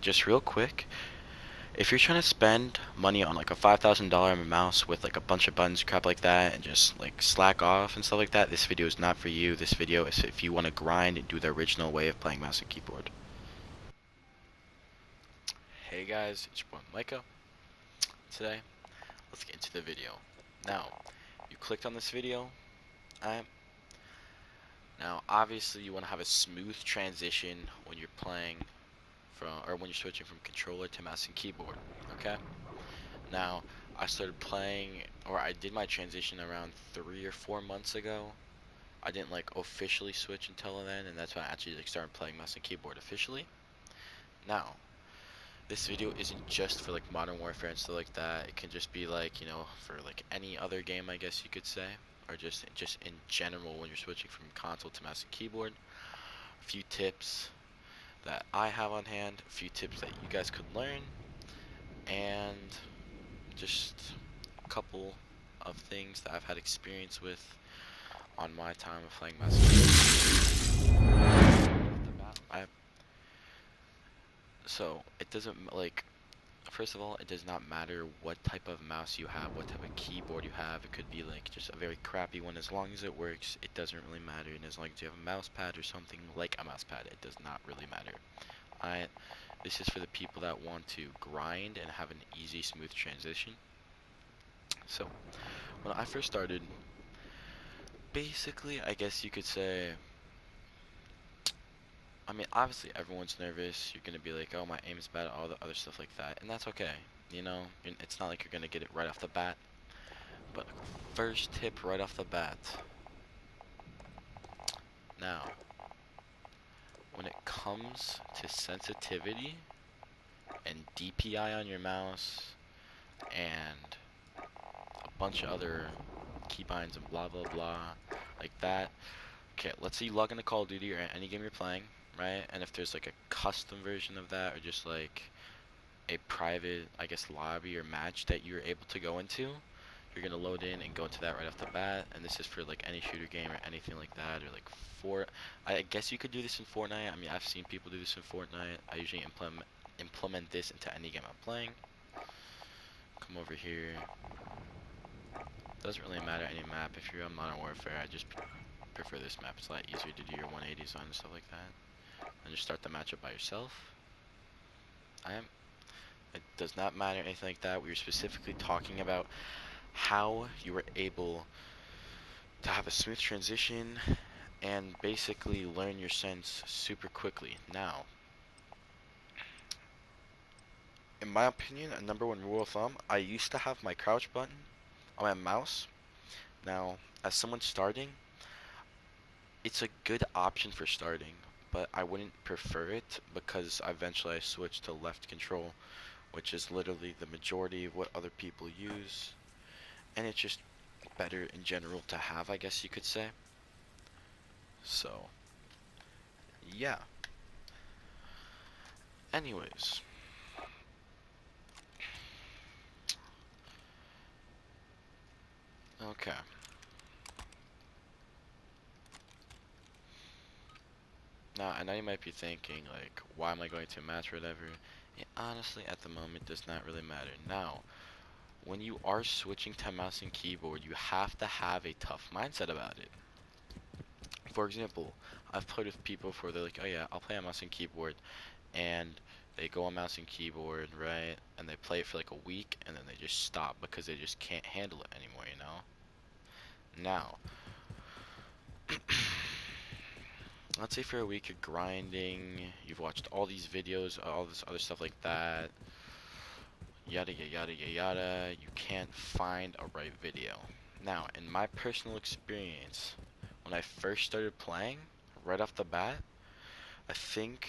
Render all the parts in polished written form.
just real quick, if you're trying to spend money on like a $5,000 mouse with like a bunch of buttons, crap like that, and just like slack off and stuff like that, this video is not for you. This video is if you want to grind and do the original way of playing mouse and keyboard. Hey guys, it's your boy Micah. Today, let's get into the video. Now, you clicked on this video. Alright. Now, obviously, you want to have a smooth transition when you're playing when you're switching from controller to mouse and keyboard. Okay. Now, I started playing, or I did my transition around 3 or 4 months ago. I didn't like officially switch until then, and that's when I actually like started playing mouse and keyboard officially. Now, this video isn't just for like Modern Warfare and stuff like that. It can just be like, for like any other game, I guess you could say, or just in general when you're switching from console to mouse and keyboard. A few tips that I have on hand, a few tips that you guys could learn, and just a couple of things that I've had experience with on my time of playing mouse and keyboard. So it doesn't like first of all, it does not matter what type of mouse you have, what type of keyboard you have. It could be like just a very crappy one. As long as it works, it doesn't really matter. And as long as you have a mouse pad or something like a mouse pad, it does not really matter. This is for the people that want to grind and have an easy, smooth transition. So, when I first started, basically, I guess you could say, I mean, obviously everyone's nervous. You're gonna be like, oh, my aim's bad, all the other stuff like that, and that's okay. It's not like you're gonna get it right off the bat. But first tip right off the bat. Now, when it comes to sensitivity and DPI on your mouse and a bunch of other keybinds and blah blah blah like that. Okay, let's say you log into Call of Duty or any game you're playing, right? And if there's like a custom version of that or just like a private, I guess, lobby or match that you're able to go into, you're gonna load in and go into that right off the bat. And this is for like any shooter game or anything like that, or like I guess you could do this in Fortnite. I mean, I've seen people do this in Fortnite. I usually implement this into any game I'm playing. Come over here. Doesn't really matter any map. If you're on Modern Warfare, I just prefer this map. It's a lot easier to do your 180s on and stuff like that. And just start the matchup by yourself. It does not matter anything like that. We were specifically talking about how you were able to have a smooth transition and basically learn your sense super quickly. Now, in my opinion, a #1 rule of thumb, I used to have my crouch button on my mouse. Now, as someone starting, it's a good option for starting, but I wouldn't prefer it because eventually I switched to left control, which is literally the majority of what other people use, and it's just better in general to have, I guess you could say. So, yeah. Anyways, okay. Now, I know you might be thinking, like, why am I going to a match or whatever? It honestly, at the moment, does not really matter. Now, when you are switching to mouse and keyboard, you have to have a tough mindset about it. For example, I've played with people where they're like, oh yeah, I'll play on mouse and keyboard, and they go on mouse and keyboard, right? And they play it for like a week, and then they just stop because they just can't handle it anymore, you know? Now, let's say for a week you're grinding, you've watched all these videos, all this other stuff like that, yada yada yada yada yada, you can't find a right video. Now, in my personal experience, when I first started playing, right off the bat, I think,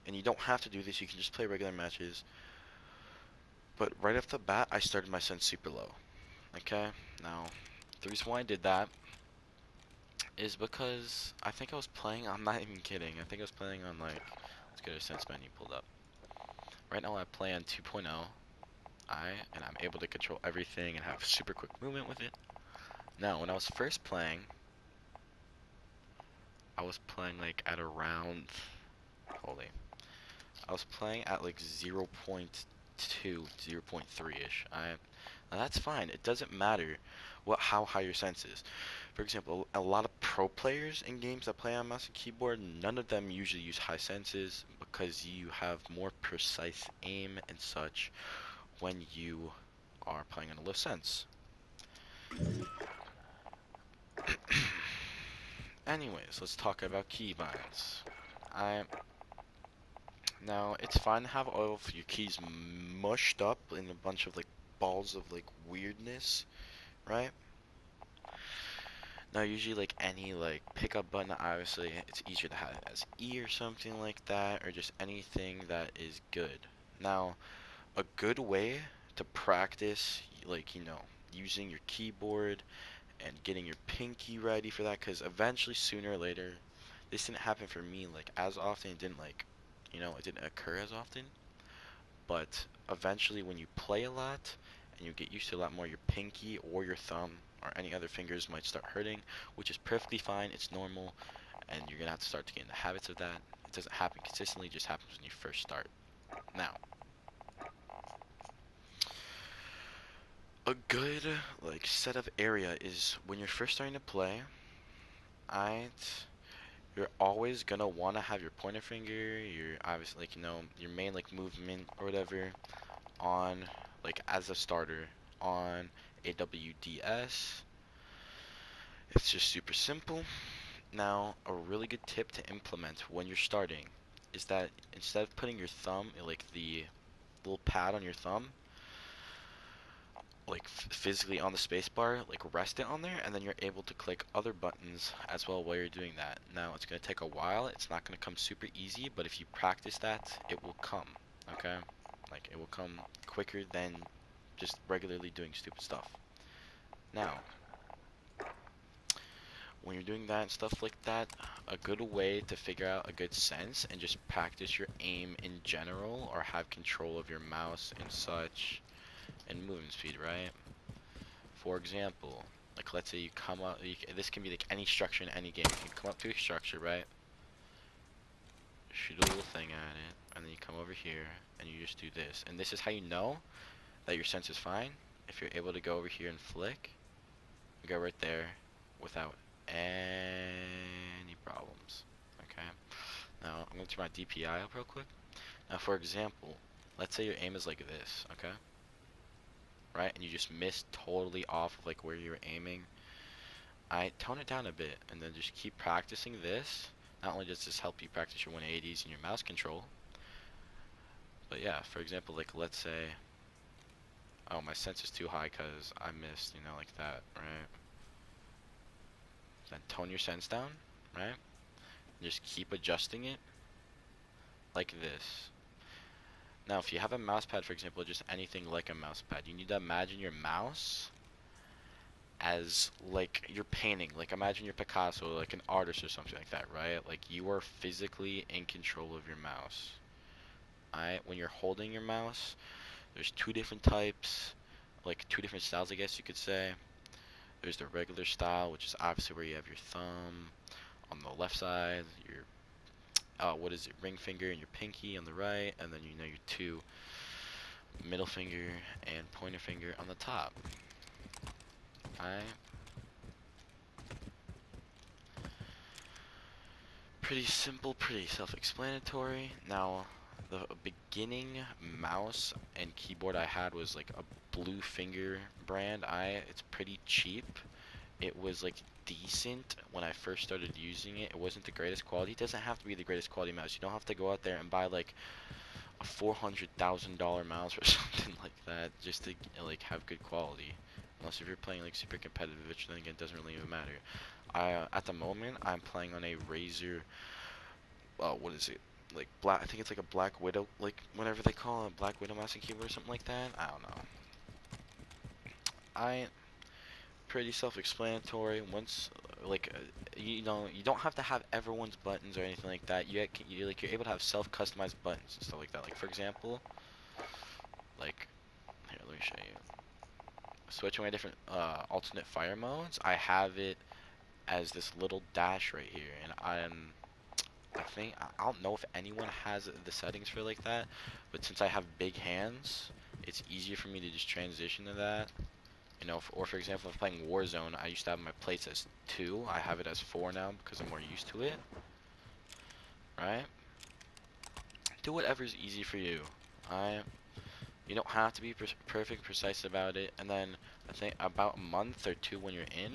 and you don't have to do this, you can just play regular matches, but right off the bat, I started my sense super low. Okay? Now, the reason why I did that is because I think I was playing, I'm not even kidding, I think I was playing on like, let's get a sense menu pulled up. Right now I play on 2.0, and I'm able to control everything and have super quick movement with it. Now, when I was first playing, I was playing like at around, holy, I was playing at like 0.2, 0.3-ish. Now that's fine. It doesn't matter how high your sense is. For example, a lot of pro players in games that play on mouse and keyboard, none of them usually use high senses because you have more precise aim and such when you are playing on a low sense. Anyways, let's talk about keybinds. I Now it's fine to have all of your keys mushed up in a bunch of like balls of like weirdness, right? Now usually like any like pickup button, obviously it's easier to have it as E or something like that, or just anything that is good. Now a good way to practice, like, using your keyboard and getting your pinky ready for that, because eventually sooner or later, this didn't happen for me like as often. It didn't like, it didn't occur as often, but eventually when you play a lot and you get used to a lot more, your pinky or your thumb or any other fingers might start hurting, which is perfectly fine. It's normal, and you're gonna have to start to get in the habits of that. It doesn't happen consistently, it just happens when you first start. Now, a good like set of area is when you're first starting to play. I You're always gonna want to have your pointer finger, your obviously like your main like movement or whatever on, like, as a starter on AWDS. It's just super simple. Now, a really good tip to implement when you're starting is that instead of putting your thumb, like the little pad on your thumb, like physically on the spacebar, like rest it on there, and then you're able to click other buttons as well while you're doing that. Now, it's going to take a while. It's not going to come super easy, but if you practice that, it will come, okay? Like, it will come quicker than just regularly doing stupid stuff. Now, when you're doing that and stuff like that, a good way to figure out a good sense and just practice your aim in general, or have control of your mouse and such, and movement speed, right? For example, like, let's say you come up, this can be like any structure in any game. You can come up to a structure, right? Shoot a little thing at it, and then you come over here and you just do this. And this is how you know that your sense is fine. If you're able to go over here and flick, you go right there without any problems. Okay. Now I'm going to turn my DPI up real quick. Now, for example, let's say your aim is like this, okay? Right? And you just missed totally off of like where you were aiming. I tone it down a bit and then just keep practicing this. Not only does this help you practice your 180s and your mouse control, but yeah, for example, like, let's say, oh, my sense is too high because I missed, like that, right? Then tone your sense down, right? Just keep adjusting it like this. Now, if you have a mouse pad, for example, just anything like a mouse pad, you need to imagine your mouse as like you're painting. Like, imagine you're Picasso, like an artist or something like that, right? Like, you are physically in control of your mouse. Alright, when you're holding your mouse, there's two different types, like two different styles, I guess you could say. There's the regular style, which is obviously where you have your thumb on the left side, your ring finger and your pinky on the right, and then your two middle finger and pointer finger on the top. Alright. Pretty simple, pretty self-explanatory. Now, the beginning mouse and keyboard I had was like a Blue Finger brand. It's pretty cheap. It was like decent when I first started using it. It wasn't the greatest quality. It doesn't have to be the greatest quality mouse. You don't have to go out there and buy like a $400,000 mouse or something like that just to like have good quality. Unless if you're playing like super competitive, which then again doesn't really even matter. At the moment I'm playing on a Razer. What is it? Like black. I think it's like a Black Widow, like whatever they call it, a Black Widow mouse and keyboard or something like that. I don't know. I Pretty self-explanatory. Once, like, you don't have to have everyone's buttons or anything like that. You're able to have self-customized buttons and stuff like that. Like, for example, like, here, let me show you. Switching my different alternate fire modes, I have it as this little dash right here, and I don't know if anyone has the settings for like that, but since I have big hands, it's easier for me to just transition to that. You know, or for example, if I'm playing Warzone, I used to have my plates as 2. I have it as 4 now because I'm more used to it. Right? Do whatever's easy for you. Alright? You don't have to be perfect, precise about it. And then I think about a month or 2 when you're in,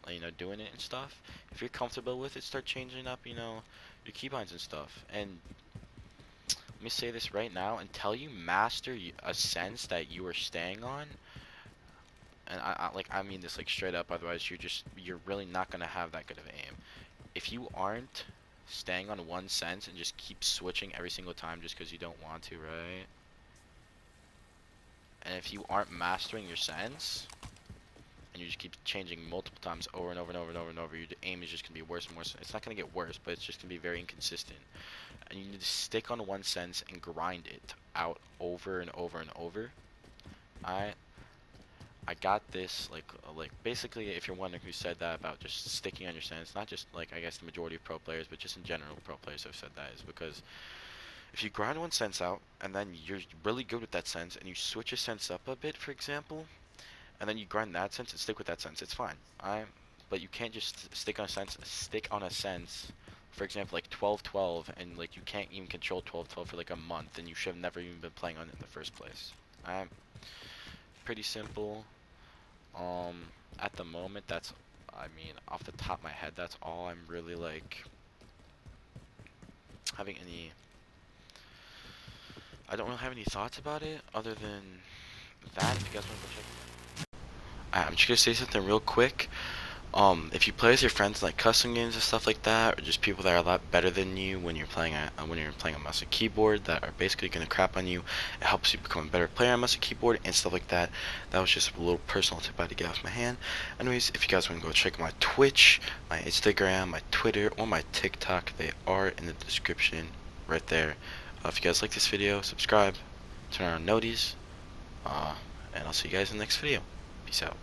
like, you know, doing it and stuff, if you're comfortable with it, start changing up, you know, your keybinds and stuff. And let me say this right now, until you master a sense that you are staying on, and I mean this like straight up, otherwise you're really not gonna have that good of aim. If you aren't staying on one sense and just keep switching every single time just because you don't want to, right? And if you aren't mastering your sense and you just keep changing multiple times over and over and over and over and over, your aim is just gonna be worse and worse. It's not gonna get worse, but it's just gonna be very inconsistent. And you need to stick on one sense and grind it out over and over and over. I got this, like basically, if you're wondering who said that about just sticking on your sense, not just like I guess the majority of pro players, but just in general pro players have said that, is because if you grind one sense out and then you're really good with that sense and you switch your sense up a bit, for example, and then you grind that sense and stick with that sense, it's fine. But you can't just stick on a sense, for example, like 12-12, and like you can't even control 12-12 for like a month, and you should have never even been playing on it in the first place. Pretty simple. At the moment, I mean, off the top of my head, that's all I'm really like having any. I don't really have any thoughts about it other than that. If you guys want to go check. I'm just gonna say something real quick. If you play with your friends like custom games and stuff like that, or just people that are a lot better than you when you're playing a mouse and keyboard that are basically gonna crap on you, it helps you become a better player on mouse and keyboard and stuff like that. That was just a little personal tip I had to get off my hand. Anyways, if you guys want to go check my Twitch, my Instagram, my Twitter, or my TikTok, they are in the description right there. If you guys like this video, subscribe, turn on noties, and I'll see you guys in the next video. Peace out.